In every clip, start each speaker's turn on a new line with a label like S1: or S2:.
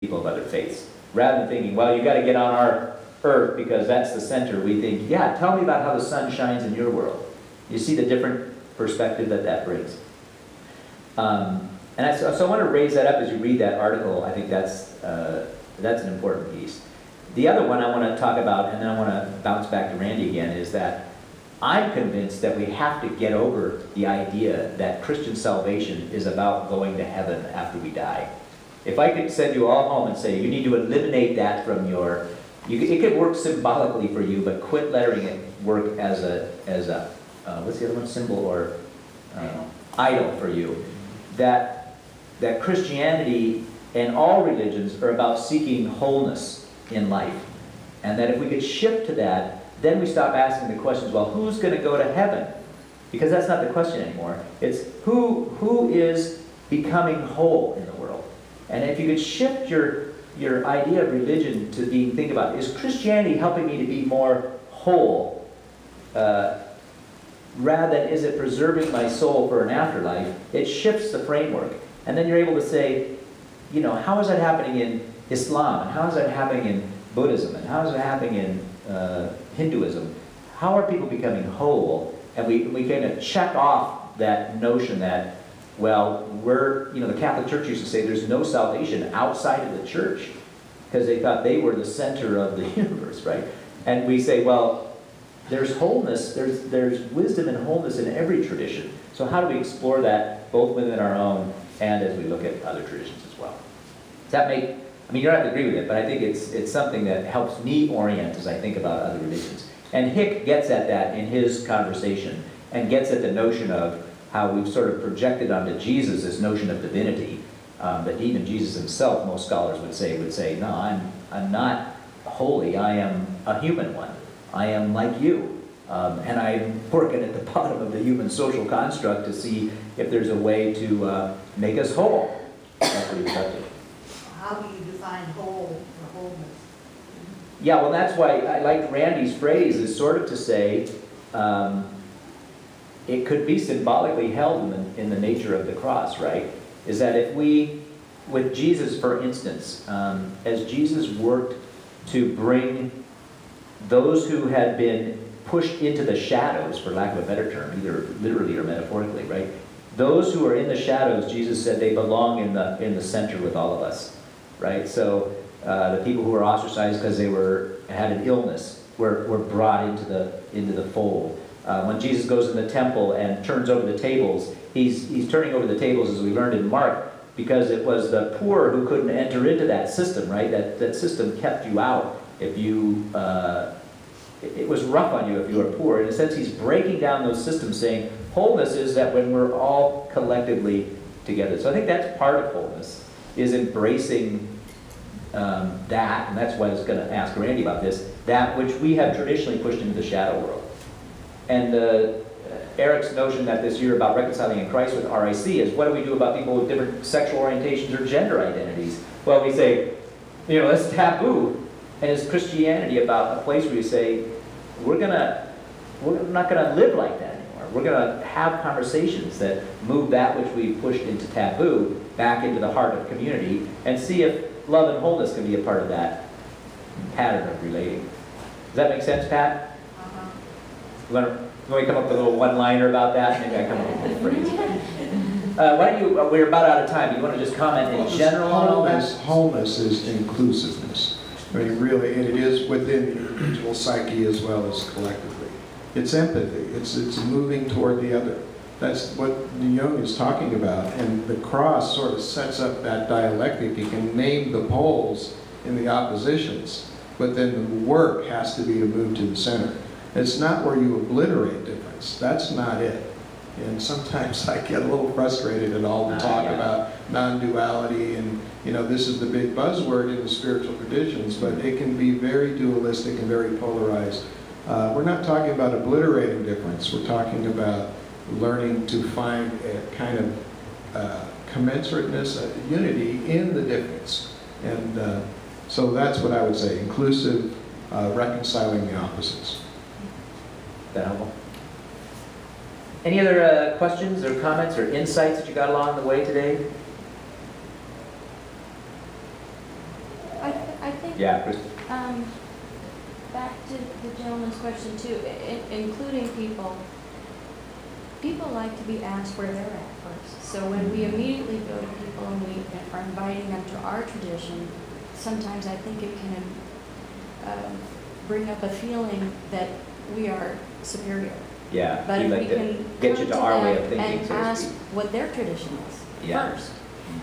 S1: people of other faiths. Rather than thinking, well, you got to get on our earth because that's the center, we think, yeah, tell me about how the sun shines in your world. You see the different perspective that that brings. So I want to raise that up as you read that article. I think that's an important piece. The other one I want to talk about, and then I want to bounce back to Randy again, is that I'm convinced that we have to get over the idea that Christian salvation is about going to heaven after we die. If I could send you all home and say, you need to eliminate that from your... it could work symbolically for you, but quit letting it work as a what's the other one? Symbol or idol for you. That Christianity and all religions are about seeking wholeness in life. And that if we could shift to that, then we stop asking the questions, well, who's going to go to heaven? Because that's not the question anymore. It's who is becoming whole in the world. And if you could shift your idea of religion to being, think about, is Christianity helping me to be more whole? Rather than is it preserving my soul for an afterlife, it shifts the framework. And then you're able to say, you know, how is that happening in Islam? And how is that happening in Buddhism? And how is it happening in Hinduism? How are people becoming whole? And we kind of check off that notion that, well, the Catholic Church used to say there's no salvation outside of the church because they thought they were the center of the universe, right? And we say, well, there's wholeness, there's wisdom and wholeness in every tradition. So how do we explore that both within our own and as we look at other traditions as well? Does that make, I mean, you don't have to agree with it, but I think it's something that helps me orient as I think about other religions. And Hick gets at that in his conversation and gets at the notion of how we've sort of projected onto Jesus this notion of divinity, that even Jesus himself, most scholars would say, no, I'm not holy, I am a human one. I am like you. And I'm working at the bottom of the human social construct to see if there's a way to make us whole. That's what he's up to.
S2: How do you define whole or wholeness?
S1: Yeah, well, that's why I liked Randy's phrase, is sort of to say, it could be symbolically held in the nature of the cross, right? Is that if we, with Jesus, for instance, as Jesus worked to bring those who had been pushed into the shadows, for lack of a better term, either literally or metaphorically, right? Those who are in the shadows, Jesus said they belong in the center with all of us, right? So the people who were ostracized because they had an illness were brought into the fold. When Jesus goes in the temple and turns over the tables, he's turning over the tables, as we learned in Mark, because it was the poor who couldn't enter into that system, right? That system kept you out if you, it was rough on you if you were poor. In a sense, he's breaking down those systems, saying wholeness is that when we're all collectively together. So I think that's part of wholeness, is embracing that, and that's why I was going to ask Randy about this, that which we have traditionally pushed into the shadow world. And Eric's notion that this year about reconciling in Christ with RIC is, what do we do about people with different sexual orientations or gender identities? Well, we say, that's taboo. And is Christianity about a place where you say, we're not going to live like that anymore. We're going to have conversations that move that which we've pushed into taboo back into the heart of community, and see if love and wholeness can be a part of that pattern of relating. Does that make sense, Pat? You want to come up with a little one-liner about that? Maybe I come up with a phrase. Why don't you, we're about out of time. Do you want to just comment in general on all that?
S3: Wholeness is inclusiveness. I mean, really, and it is within the individual psyche as well as collectively. It's empathy. It's moving toward the other. That's what Jung is talking about. And the cross sort of sets up that dialectic. You can name the poles in the oppositions, but then the work has to be to move to the center. It's not where you obliterate difference. That's not it. And sometimes I get a little frustrated at all the talk about non-duality, and this is the big buzzword in the spiritual traditions, but it can be very dualistic and very polarized. We're not talking about obliterating difference. We're talking about learning to find a kind of commensurateness, a unity in the difference. And so that's what I would say, inclusive, reconciling the opposites.
S1: That helpful? Any other questions or comments or insights that you got along the way today? Yeah, Chris?
S4: Back to the gentleman's question too, including people. People like to be asked where they're at first. So when we immediately go to people and we are inviting them to our tradition, sometimes I think it can bring up a feeling that we are superior.
S1: Yeah,
S4: But
S1: we'd
S4: if
S1: like
S4: we
S1: to
S4: can
S1: get
S4: come
S1: you to
S4: to
S1: our way
S4: them
S1: of thinking,
S4: and
S1: so to
S4: ask
S1: speak.
S4: what their tradition is
S1: Yeah.
S4: first,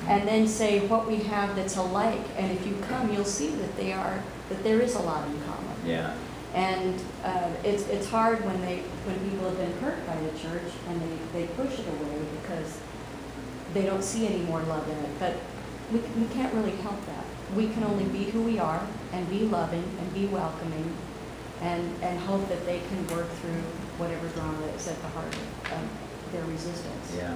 S4: and then say what we have that's alike, and if you come, you'll see that there is a lot in common.
S1: Yeah,
S4: And it's hard when people have been hurt by the church and they push it away because they don't see any more love in it. But we can't really help that. We can only be who we are and be loving and be welcoming and hope that they can work through whatever drama is at the heart of their resistance.
S1: yeah.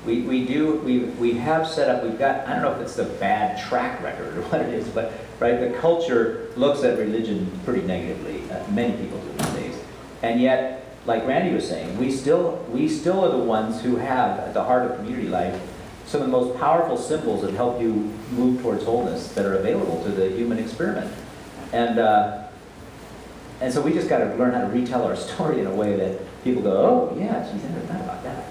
S1: We have set up, we've got, I don't know if it's the bad track record or what it is, but, right, the culture looks at religion pretty negatively. Many people do these days. And yet, like Randy was saying, we still are the ones who have, at the heart of community life, some of the most powerful symbols that help you move towards wholeness that are available to the human experiment. And so we just got to learn how to retell our story in a way that people go, oh, yeah, geez, I never thought about that.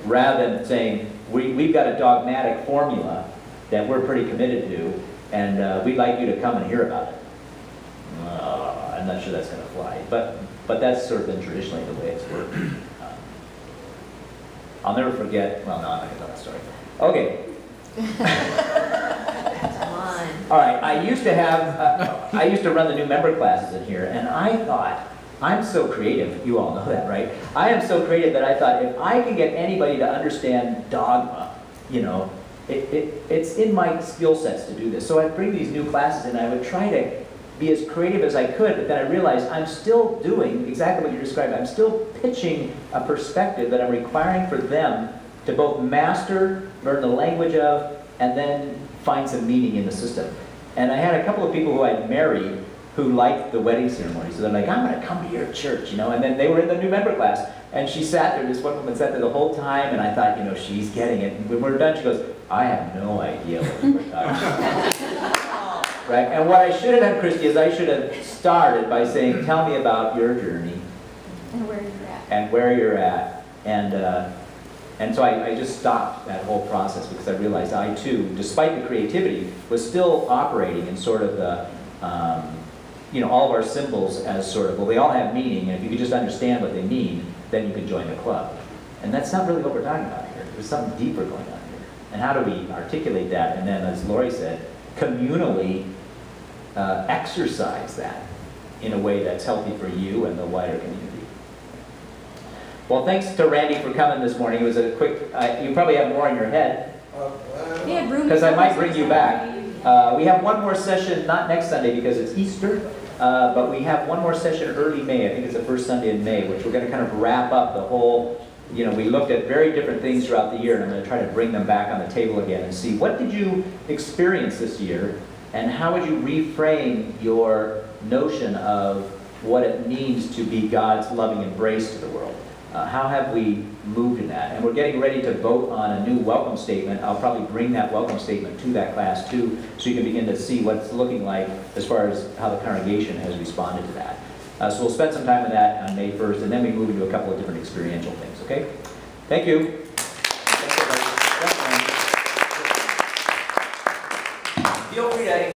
S1: Rather than saying, we've got a dogmatic formula that we're pretty committed to, and we'd like you to come and hear about it. I'm not sure that's going to fly, but that's sort of been traditionally the way it's worked. I'll never forget, well, no, I'm not going to tell that story. Okay.
S2: Come on.
S1: All right, I used to run the new member classes in here, and I thought, I'm so creative, you all know that, right? I am so creative that I thought if I can get anybody to understand dogma, you know, it's in my skill sets to do this. So I'd bring these new classes and I would try to be as creative as I could, but then I realized I'm still doing exactly what you described. I'm still pitching a perspective that I'm requiring for them to both master, learn the language of, and then find some meaning in the system. And I had a couple of people who I'd married who liked the wedding ceremony. So they're like, I'm going to come to your church, you know. And then they were in the new member class. And she sat there, this one woman sat there the whole time, and I thought, you know, she's getting it. And when we're done, she goes, I have no idea what you were talking about. Right? And what I should have done, Christy, is I should have started by saying, tell me about your journey.
S4: And where you're at.
S1: And where you're at. And so I just stopped that whole process because I realized I, too, despite the creativity, was still operating in sort of the, you know, all of our symbols as sort of, well, they all have meaning, and if you could just understand what they mean, then you can join the club. And that's not really what we're talking about here. There's something deeper going on here. And how do we articulate that? And then, as Lori said, communally exercise that in a way that's healthy for you and the wider community. Well, thanks to Randy for coming this morning. It was a quick, you probably have more in your head,
S4: We had room
S1: because I might bring you back. We have one more session, not next Sunday because it's Easter, but we have one more session early May. I think it's the first Sunday in May, which we're going to kind of wrap up the whole, you know, we looked at very different things throughout the year, and I'm going to try to bring them back on the table again and see what did you experience this year, and how would you reframe your notion of what it means to be God's loving embrace to the world. How have we moved in that? And we're getting ready to vote on a new welcome statement. I'll probably bring that welcome statement to that class too, so you can begin to see what it's looking like as far as how the congregation has responded to that. So we'll spend some time with that on May 1st, and then we move into a couple of different experiential things, okay? Thank you. Feel free to